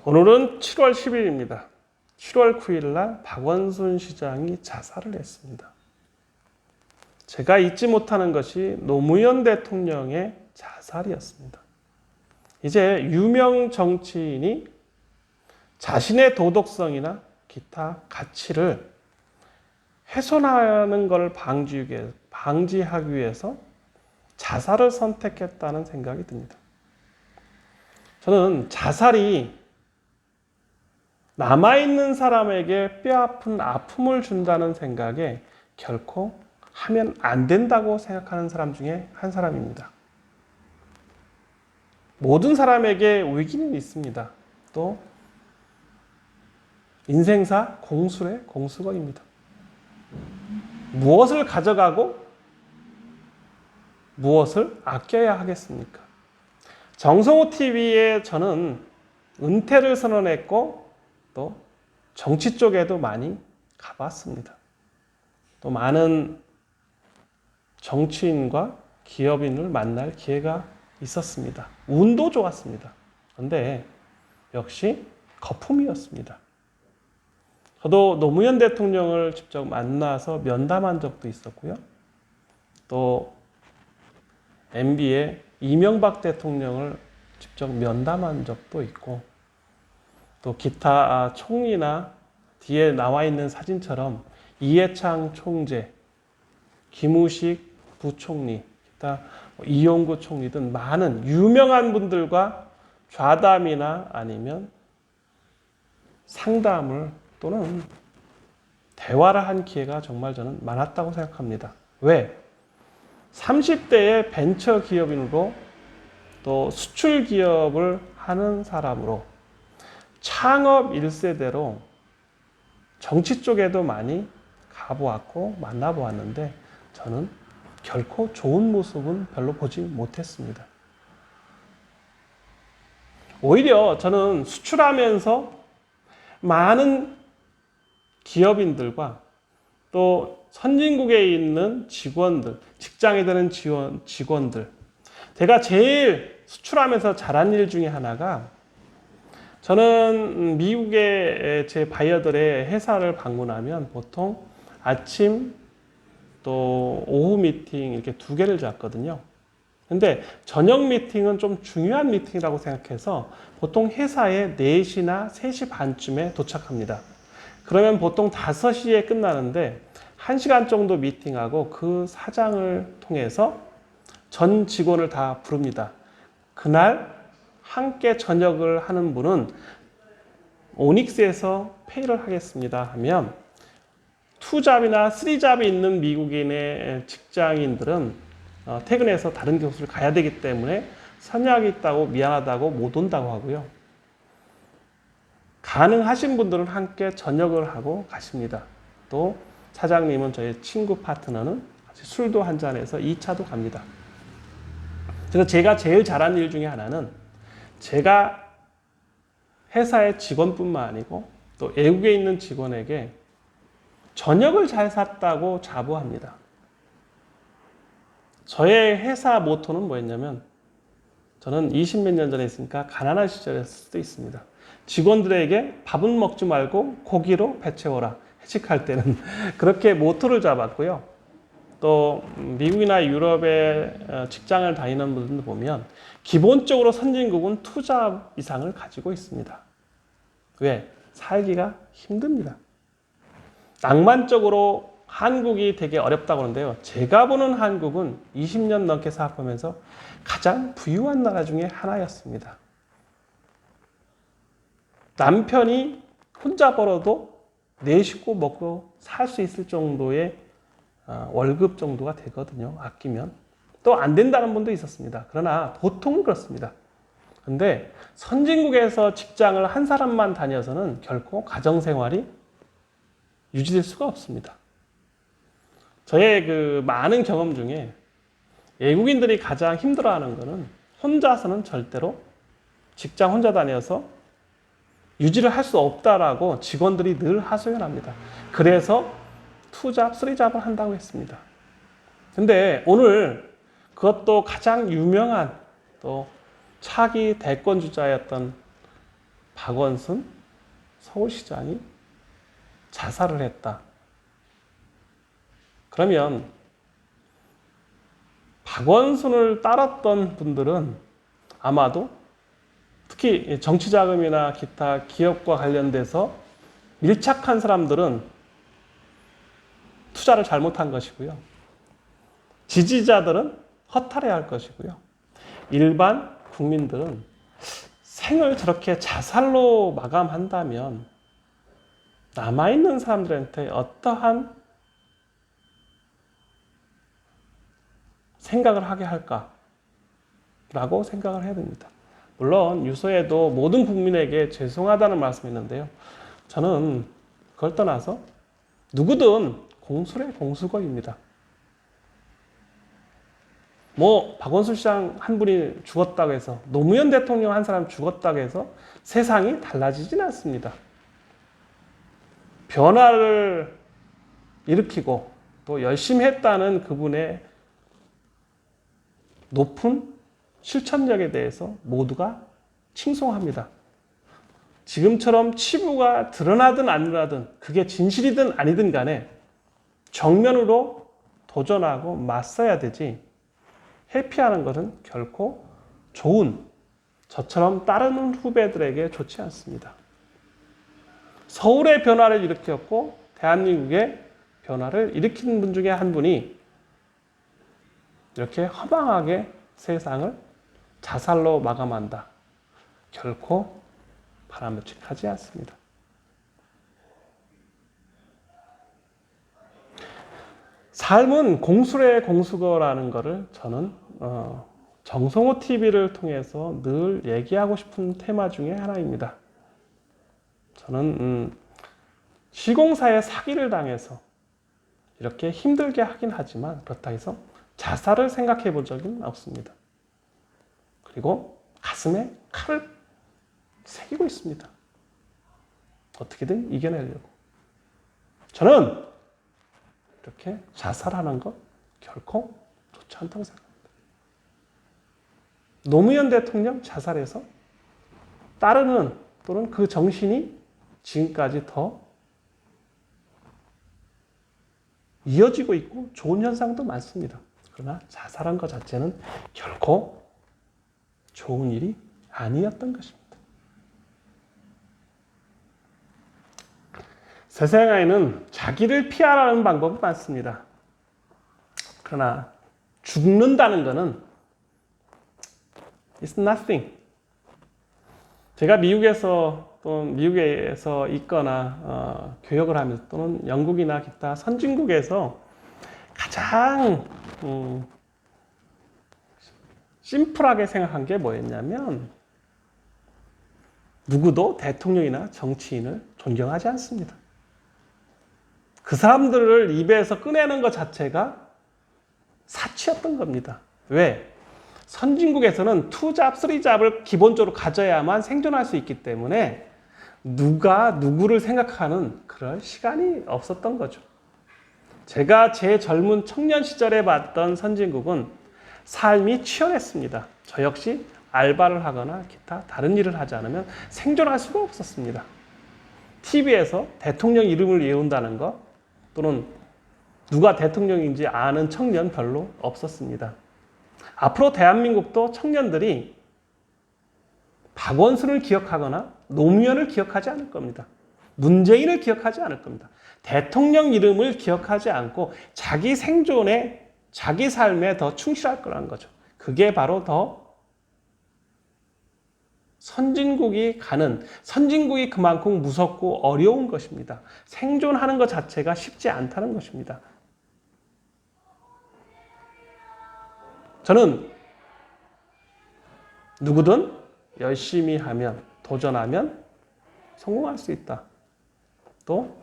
오늘은 7월 10일입니다. 7월 9일 날 박원순 시장이 자살을 했습니다. 제가 잊지 못하는 것이 노무현 대통령의 자살이었습니다. 이제 유명 정치인이 자신의 도덕성이나 기타 가치를 훼손하는 것을 방지하기 위해서 자살을 선택했다는 생각이 듭니다. 저는 자살이 남아있는 사람에게 뼈아픈 아픔을 준다는 생각에 결코 하면 안 된다고 생각하는 사람 중에 한 사람입니다. 모든 사람에게 위기는 있습니다. 또 인생사 공수의 공수거입니다. 무엇을 가져가고 무엇을 아껴야 하겠습니까? 정성호 TV에 저는 은퇴를 선언했고 또 정치 쪽에도 많이 가봤습니다. 또 많은 정치인과 기업인을 만날 기회가 있었습니다. 운도 좋았습니다. 그런데 역시 거품이었습니다. 저도 노무현 대통령을 직접 만나서 면담한 적도 있었고요. 또 MB의 이명박 대통령을 직접 면담한 적도 있고 또 기타 총리나 뒤에 나와 있는 사진처럼 이해창 총재, 김우식 부총리, 기타 이용구 총리 등 많은 유명한 분들과 좌담이나 아니면 상담을 또는 대화를 한 기회가 정말 저는 많았다고 생각합니다. 왜? 30대의 벤처 기업인으로 또 수출 기업을 하는 사람으로 창업 1세대로 정치 쪽에도 많이 가보았고 만나보았는데 저는 결코 좋은 모습은 별로 보지 못했습니다. 오히려 저는 수출하면서 많은 기업인들과 또 선진국에 있는 직원들, 직장에 드는 직원들, 제가 제일 수출하면서 잘한 일 중에 하나가 저는 미국의 제 바이어들의 회사를 방문하면 보통 아침 또 오후 미팅 이렇게 두 개를 잡거든요. 근데 저녁 미팅은 좀 중요한 미팅이라고 생각해서 보통 회사에 4시나 3시 반쯤에 도착합니다. 그러면 보통 5시에 끝나는데 1시간 정도 미팅하고 그 사장을 통해서 전 직원을 다 부릅니다. 그날 함께 저녁을 하는 분은 오닉스에서 페이를 하겠습니다 하면 2잡이나 3잡이 있는 미국인의 직장인들은 퇴근해서 다른 교수를 가야 되기 때문에 선약이 있다고 미안하다고 못 온다고 하고요. 가능하신 분들은 함께 저녁을 하고 가십니다. 또 사장님은 저희 친구 파트너는 같이 술도 한잔해서 2차도 갑니다. 그래서 제가 제일 잘한 일 중에 하나는 제가 회사의 직원뿐만 아니고 또 외국에 있는 직원에게 저녁을 잘 샀다고 자부합니다. 저의 회사 모토는 뭐였냐면 저는 20몇 년 전에 있으니까 가난한 시절이었을 수도 있습니다. 직원들에게 밥은 먹지 말고 고기로 배 채워라. 회식할 때는 그렇게 모토를 잡았고요. 또 미국이나 유럽의 직장을 다니는 분들 보면 기본적으로 선진국은 2잡 이상을 가지고 있습니다. 왜? 살기가 힘듭니다. 낭만적으로 한국이 되게 어렵다고 하는데요. 제가 보는 한국은 20년 넘게 사업하면서 가장 부유한 나라 중에 하나였습니다. 남편이 혼자 벌어도 4식구 먹고 살 수 있을 정도의 월급 정도가 되거든요. 아끼면. 또 안 된다는 분도 있었습니다. 그러나 보통은 그렇습니다. 근데 선진국에서 직장을 한 사람만 다녀서는 결코 가정생활이 유지될 수가 없습니다. 저의 그 많은 경험 중에 외국인들이 가장 힘들어하는 것은 혼자서는 절대로 직장 혼자 다녀서 유지를 할 수 없다라고 직원들이 늘 하소연합니다. 그래서 2잡, 3잡을 한다고 했습니다. 근데 오늘 그것도 가장 유명한 또 차기 대권 주자였던 박원순 서울시장이 자살을 했다. 그러면 박원순을 따랐던 분들은 아마도 특히 정치자금이나 기타 기업과 관련돼서 밀착한 사람들은 투자를 잘못한 것이고요. 지지자들은 허탈해할 것이고요. 일반 국민들은 생을 저렇게 자살로 마감한다면 남아있는 사람들한테 어떠한 생각을 하게 할까라고 생각을 해야 됩니다. 물론 유서에도 모든 국민에게 죄송하다는 말씀이 있는데요. 저는 그걸 떠나서 누구든 공수래 공수거입니다. 박원순 시장 한 분이 죽었다고 해서 노무현 대통령 한 사람 죽었다고 해서 세상이 달라지진 않습니다. 변화를 일으키고 또 열심히 했다는 그분의 높은 실천력에 대해서 모두가 칭송합니다. 지금처럼 치부가 드러나든 안 드러나든 그게 진실이든 아니든 간에 정면으로 도전하고 맞서야 되지 회피하는 것은 결코 좋은 저처럼 따르는 후배들에게 좋지 않습니다. 서울의 변화를 일으켰고 대한민국의 변화를 일으킨 분 중에 한 분이 이렇게 허망하게 세상을 자살로 마감한다. 결코 바람직하지 않습니다. 삶은 공수래 공수거라는 것을 저는 정성호 TV를 통해서 늘 얘기하고 싶은 테마 중에 하나입니다. 저는 시공사에 사기를 당해서 이렇게 힘들게 하긴 하지만 그렇다 해서 자살을 생각해 본 적은 없습니다. 그리고 가슴에 칼을 새기고 있습니다. 어떻게든 이겨내려고. 저는 이렇게 자살하는 것 결코 좋지 않다고 생각합니다. 노무현 대통령 자살해서 따르는 또는 그 정신이 지금까지 더 이어지고 있고 좋은 현상도 많습니다. 그러나 자살한 것 자체는 결코 좋은 일이 아니었던 것입니다. 세상에는 자기를 피하라는 방법이 많습니다. 그러나 죽는다는 것은 it's nothing. 제가 미국에서 있거나 교역을 하면서 또는 영국이나 기타 선진국에서 가장 심플하게 생각한 게 뭐였냐면 누구도 대통령이나 정치인을 존경하지 않습니다. 그 사람들을 입에서 꺼내는 것 자체가 사치였던 겁니다. 왜? 선진국에서는 2잡, 3잡을 기본적으로 가져야만 생존할 수 있기 때문에 누가 누구를 생각하는 그럴 시간이 없었던 거죠. 제가 제 젊은 청년 시절에 봤던 선진국은 삶이 치열했습니다. 저 역시 알바를 하거나 기타 다른 일을 하지 않으면 생존할 수가 없었습니다. TV에서 대통령 이름을 외운다는 것 또는 누가 대통령인지 아는 청년 별로 없었습니다. 앞으로 대한민국도 청년들이 박원순을 기억하거나 노무현을 기억하지 않을 겁니다. 문재인을 기억하지 않을 겁니다. 대통령 이름을 기억하지 않고 자기 생존에 자기 삶에 더 충실할 거라는 거죠. 그게 바로 더 선진국이 그만큼 무섭고 어려운 것입니다. 생존하는 것 자체가 쉽지 않다는 것입니다. 저는 누구든 열심히 하면, 도전하면 성공할 수 있다. 또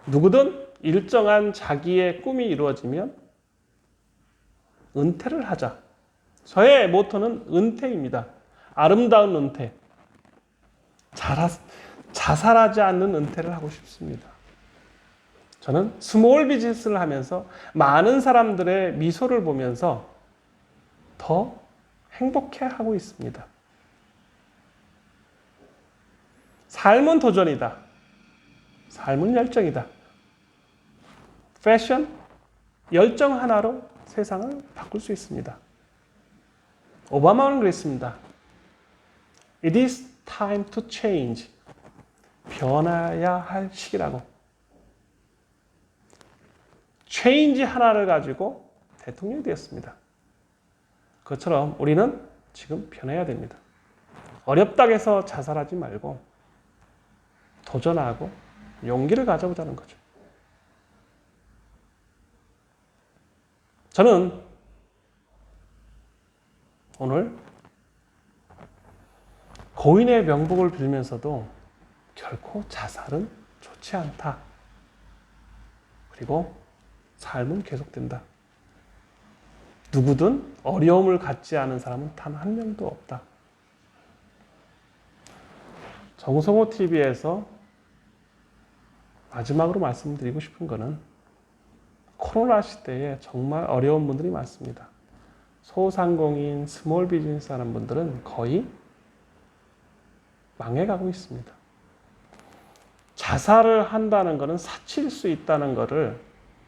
누구든 일정한 자기의 꿈이 이루어지면 은퇴를 하자. 저의 모토는 은퇴입니다. 아름다운 은퇴. 자살하지 않는 은퇴를 하고 싶습니다. 저는 스몰 비즈니스를 하면서 많은 사람들의 미소를 보면서 더 행복해하고 있습니다. 삶은 도전이다. 삶은 열정이다. 패션, 열정 하나로 세상을 바꿀 수 있습니다. 오바마는 그랬습니다. It is time to change. 변화야 할 시기라고. change 하나를 가지고 대통령이 되었습니다. 그것처럼 우리는 지금 변해야 됩니다. 어렵다고 해서 자살하지 말고 도전하고 용기를 가져보자는 거죠. 저는 오늘 고인의 명복을 빌면서도 결코 자살은 좋지 않다. 그리고 삶은 계속된다. 누구든 어려움을 갖지 않은 사람은 단 한 명도 없다. 정성호 TV에서 마지막으로 말씀드리고 싶은 것은 코로나 시대에 정말 어려운 분들이 많습니다. 소상공인, 스몰 비즈니스 하는 분들은 거의 망해가고 있습니다. 자살을 한다는 것은 사치일 수 있다는 것을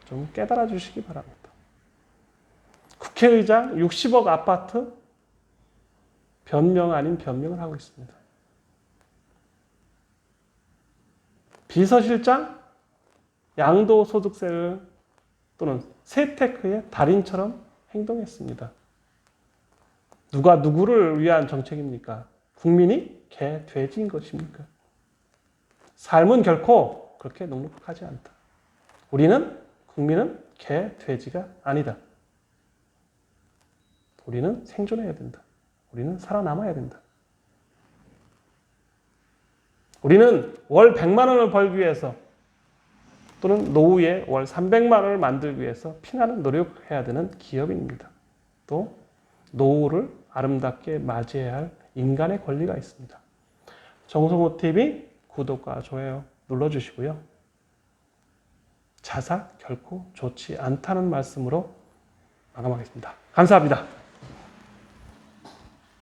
좀 깨달아 주시기 바랍니다. 국회의장 60억 아파트 변명 아닌 변명을 하고 있습니다. 비서실장 양도소득세를 또는 세테크의 달인처럼 행동했습니다. 누가 누구를 위한 정책입니까? 국민이 개, 돼지인 것입니까? 삶은 결코 그렇게 넉넉하지 않다. 국민은 개, 돼지가 아니다. 우리는 생존해야 된다. 우리는 살아남아야 된다. 우리는 월 100만 원을 벌기 위해서 또는 노후에 월 300만 원을 만들기 위해서 피나는 노력해야 되는 기업인입니다. 또 노후를 아름답게 맞이해야 할 인간의 권리가 있습니다. 정성호 TV 구독과 좋아요 눌러주시고요. 자살 결코 좋지 않다는 말씀으로 마감하겠습니다. 감사합니다.